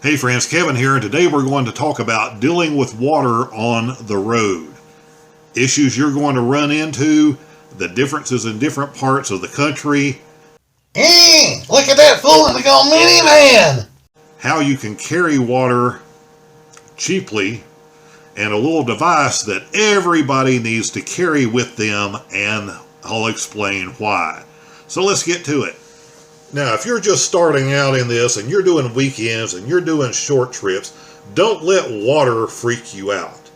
Hey friends, Kevin here, and today we're going to talk about dealing with water on the road. Issues you're going to run into, the differences in different parts of the country. Hey, look at that fool in the old minivan! How you can carry water cheaply, and a little device that everybody needs to carry with them, and I'll explain why. So let's get to it. Now, if you're just starting out in this and you're doing weekends and you're doing short trips, don't let water freak you out.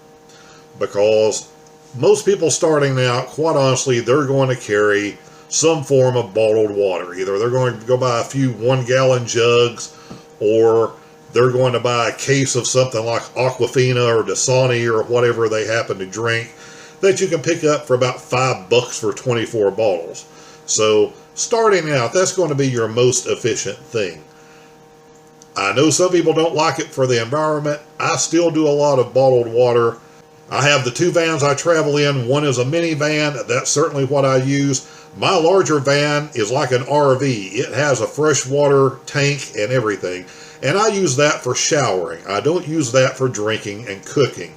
Because most people starting out, quite honestly, they're going to carry some form of bottled water. Either they're going to go buy a few 1-gallon jugs, or they're going to buy a case of something like Aquafina or Dasani or whatever they happen to drink that you can pick up for about $5 for 24 bottles. So starting out, that's going to be your most efficient thing. I know some people don't like it for the environment. I still do a lot of bottled water. I have the 2 vans I travel in. One is a minivan. That's certainly what I use. My larger van is like an RV. It has a freshwater tank and everything. And I use that for showering. I don't use that for drinking and cooking.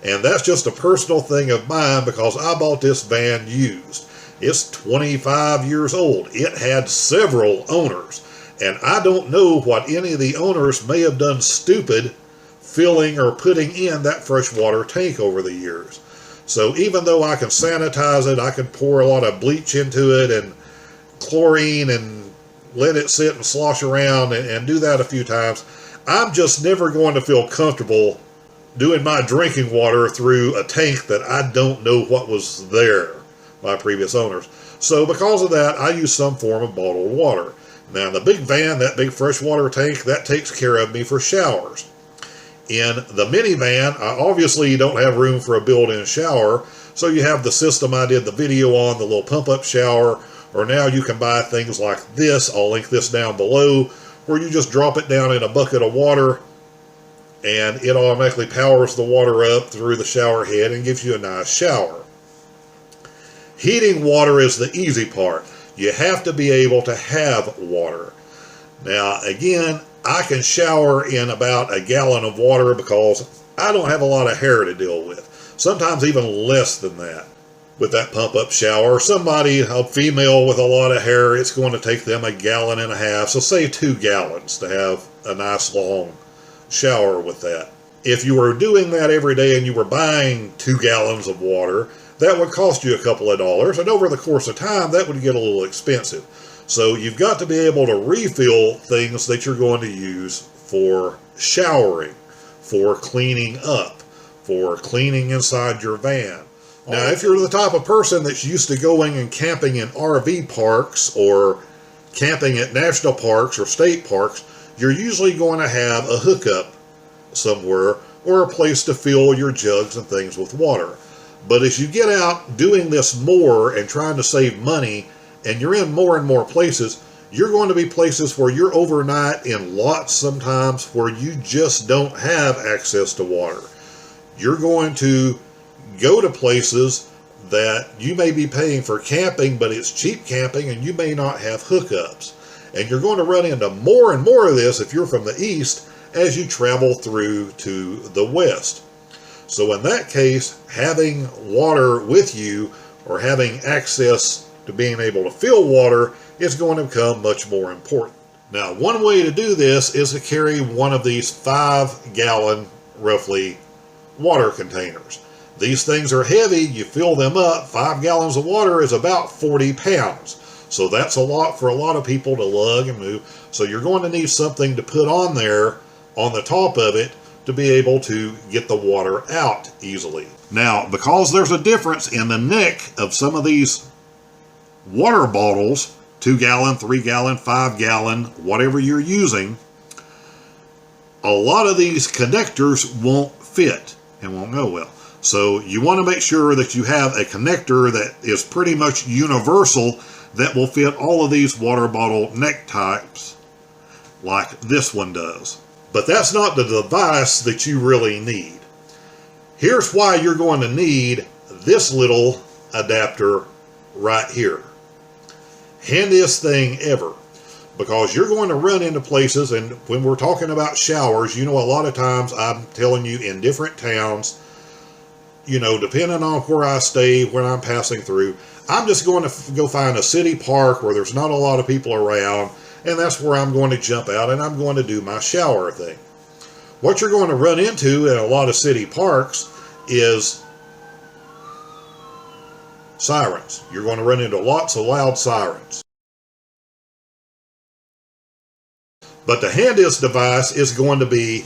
And that's just a personal thing of mine because I bought this van used. It's 25 years old. It had several owners. And I don't know what any of the owners may have done stupid filling or putting in that freshwater tank over the years. So even though I can sanitize it, I can pour a lot of bleach into it and chlorine and let it sit and slosh around and do that a few times, I'm just never going to feel comfortable doing my drinking water through a tank that I don't know what was there by previous owners. So because of that, I use some form of bottled water. Now the big van, that big freshwater tank, that takes care of me for showers. In the minivan, I obviously don't have room for a built-in shower, so you have the system I did the video on, the little pump-up shower, or now you can buy things like this, I'll link this down below, where you just drop it down in a bucket of water, and it automatically powers the water up through the shower head and gives you a nice shower. Heating water is the easy part. You have to be able to have water. Now, again, I can shower in about a gallon of water because I don't have a lot of hair to deal with. Sometimes even less than that. With that pump-up shower, somebody, a female with a lot of hair, it's going to take them 1.5 gallons. So say 2 gallons to have a nice long shower with that. If you were doing that every day and you were buying 2 gallons of water, that would cost you a couple of dollars, and over the course of time, that would get a little expensive. So you've got to be able to refill things that you're going to use for showering, for cleaning up, for cleaning inside your van. Now, if you're the type of person that's used to going and camping in RV parks or camping at national parks or state parks, you're usually going to have a hookup somewhere or a place to fill your jugs and things with water. But as you get out doing this more and trying to save money, and you're in more and more places, you're going to be places where you're overnight in lots sometimes where you just don't have access to water. You're going to go to places that you may be paying for camping, but it's cheap camping and you may not have hookups. And you're going to run into more and more of this if you're from the east as you travel through to the west. So in that case, having water with you or having access to being able to fill water is going to become much more important. Now, one way to do this is to carry one of these 5-gallon, roughly, water containers. These things are heavy. You fill them up. 5 gallons of water is about 40 pounds. So that's a lot for a lot of people to lug and move. So you're going to need something to put on there on the top of it to be able to get the water out easily. Now, because there's a difference in the neck of some of these water bottles, 2-gallon, 3-gallon, 5-gallon, whatever you're using, a lot of these connectors won't fit and won't go well. So you want to make sure that you have a connector that is pretty much universal that will fit all of these water bottle neck types like this one does. But that's not the device that you really need. Here's why you're going to need this little adapter right here. Handiest thing ever. because you're going to run into places, and when we're talking about showers, you know, a lot of times I'm telling you in different towns, you know, depending on where I stay, when I'm passing through, I'm just going to go find a city park where there's not a lot of people around, and that's where I'm going to jump out and I'm going to do my shower thing. What you're going to run into in a lot of city parks is sirens. You're going to run into lots of loud sirens. But the handiest device is going to be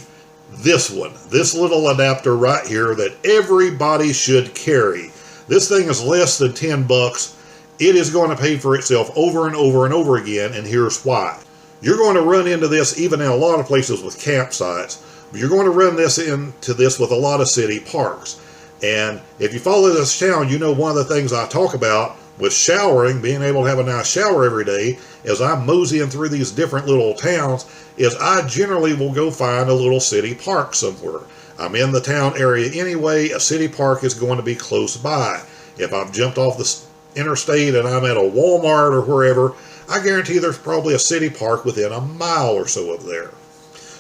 this one, this little adapter right here that everybody should carry. This thing is less than 10 bucks. It is going to pay for itself over and over and over again, and here's why. You're going to run into this even in a lot of places with campsites. You're going to run into this with a lot of city parks. And if you follow this channel, you know one of the things I talk about with showering, being able to have a nice shower every day, as I'm moseying through these different little towns, is I generally will go find a little city park somewhere. I'm in the town area anyway, a city park is going to be close by. If I've jumped off the interstate and I'm at a Walmart or wherever, I guarantee there's probably a city park within a mile or so of there.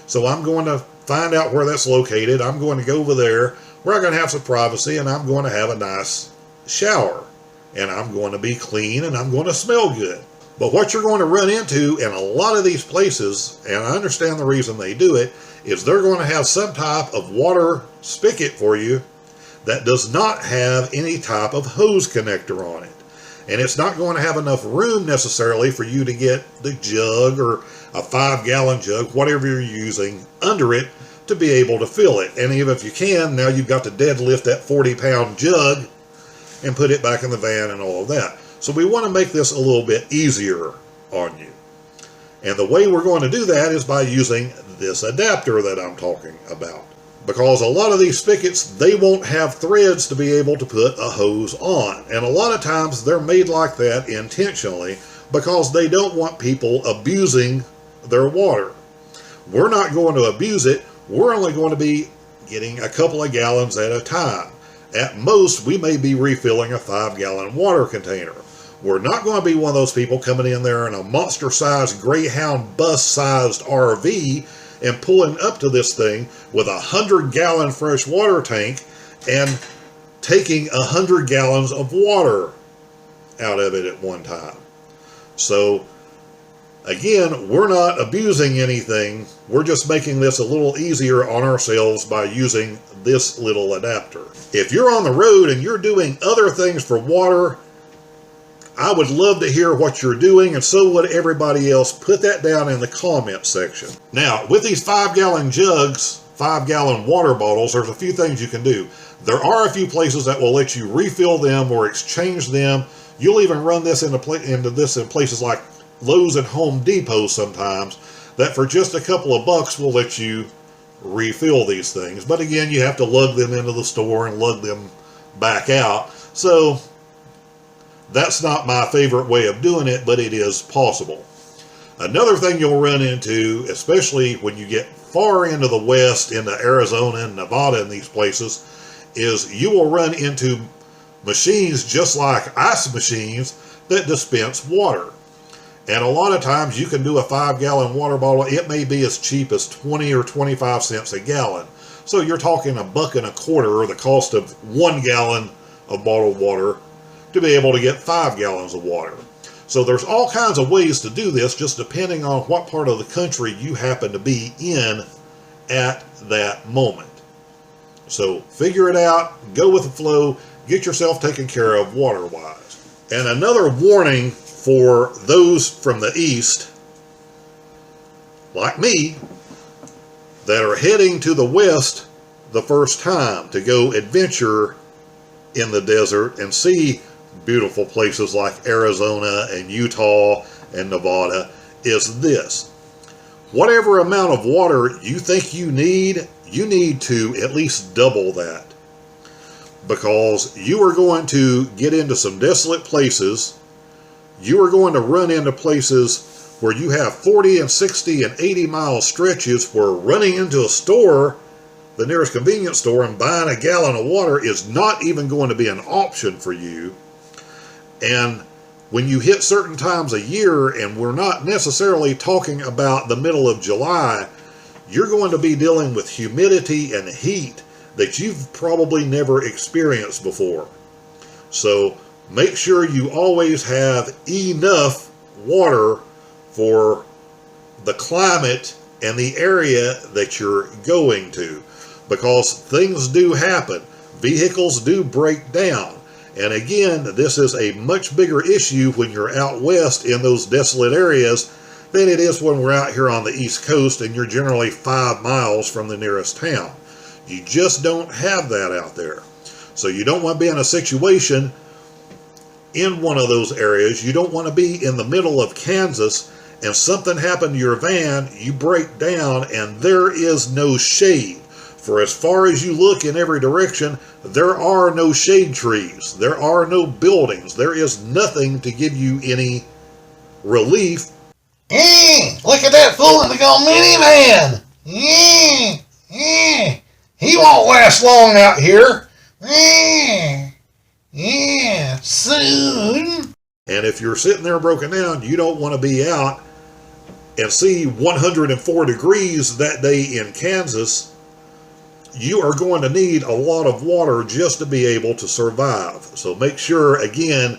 So I'm going to find out where that's located. I'm going to go over there where I'm going to have some privacy, and I'm going to have a nice shower. And I'm going to be clean, and I'm going to smell good. But what you're going to run into in a lot of these places, and I understand the reason they do it, is they're going to have some type of water spigot for you that does not have any type of hose connector on it. And it's not going to have enough room necessarily for you to get the jug or a 5-gallon jug, whatever you're using, under it to be able to fill it. And even if you can, now you've got to deadlift that 40-pound jug and put it back in the van and all of that. So we want to make this a little bit easier on you. And the way we're going to do that is by using this adapter that I'm talking about. Because a lot of these spigots, they won't have threads to be able to put a hose on. And a lot of times they're made like that intentionally because they don't want people abusing their water. We're not going to abuse it. We're only going to be getting a couple of gallons at a time. At most, we may be refilling a 5-gallon water container. We're not going to be one of those people coming in there in a monster-sized Greyhound bus-sized RV and pulling up to this thing with a 100-gallon fresh water tank and taking 100 gallons of water out of it at one time. So, again, we're not abusing anything. We're just making this a little easier on ourselves by using this little adapter. If you're on the road and you're doing other things for water, I would love to hear what you're doing, and so would everybody else. Put that down in the comment section. Now, with these 5-gallon jugs, 5-gallon water bottles, there's a few things you can do. There are a few places that will let you refill them or exchange them. You'll even run this into places like Lowe's and Home Depot sometimes, that for just a couple of bucks will let you refill these things. But again, you have to lug them into the store and lug them back out. So that's not my favorite way of doing it, but it is possible. Another thing you'll run into, especially when you get far into the west, into Arizona and Nevada and these places, is you will run into machines just like ice machines that dispense water. And a lot of times you can do a 5-gallon water bottle. It may be as cheap as 20 or 25 cents a gallon. So you're talking $1.25, the cost of 1 gallon of bottled water, to be able to get 5 gallons of water. So there's all kinds of ways to do this, just depending on what part of the country you happen to be in at that moment. So figure it out, go with the flow, get yourself taken care of water-wise. And another warning for those from the east, like me, that are heading to the west the first time to go adventure in the desert and see beautiful places like Arizona and Utah and Nevada, is this. Whatever amount of water you think you need to at least double that. Because you are going to get into some desolate places. You are going to run into places where you have 40 and 60 and 80 mile stretches where running into a store, the nearest convenience store, and buying a gallon of water is not even going to be an option for you. And when you hit certain times a year, and we're not necessarily talking about the middle of July, you're going to be dealing with humidity and heat that you've probably never experienced before. So make sure you always have enough water for the climate and the area that you're going to, because things do happen. Vehicles do break down. And again, this is a much bigger issue when you're out west in those desolate areas than it is when we're out here on the East Coast and you're generally 5 miles from the nearest town. You just don't have that out there. So you don't want to be in a situation in one of those areas. You don't want to be in the middle of Kansas and something happened to your van, you break down, and there is no shade. For as far as you look in every direction, there are no shade trees. There are no buildings. There is nothing to give you any relief. Look at that fool in the old minivan. He won't last long out here. Soon. And if you're sitting there broken down, you don't want to be out and see 104 degrees that day in Kansas. You are going to need a lot of water just to be able to survive. So make sure, again,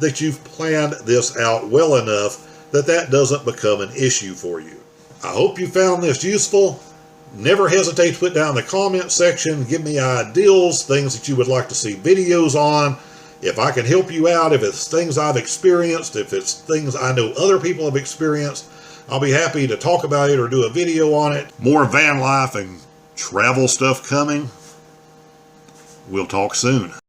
that you've planned this out well enough that that doesn't become an issue for you. I hope you found this useful. Never hesitate to put down in the comment section, give me ideals, things that you would like to see videos on. If I can help you out, if it's things I've experienced, if it's things I know other people have experienced, I'll be happy to talk about it or do a video on it. More van life and travel stuff coming. We'll talk soon.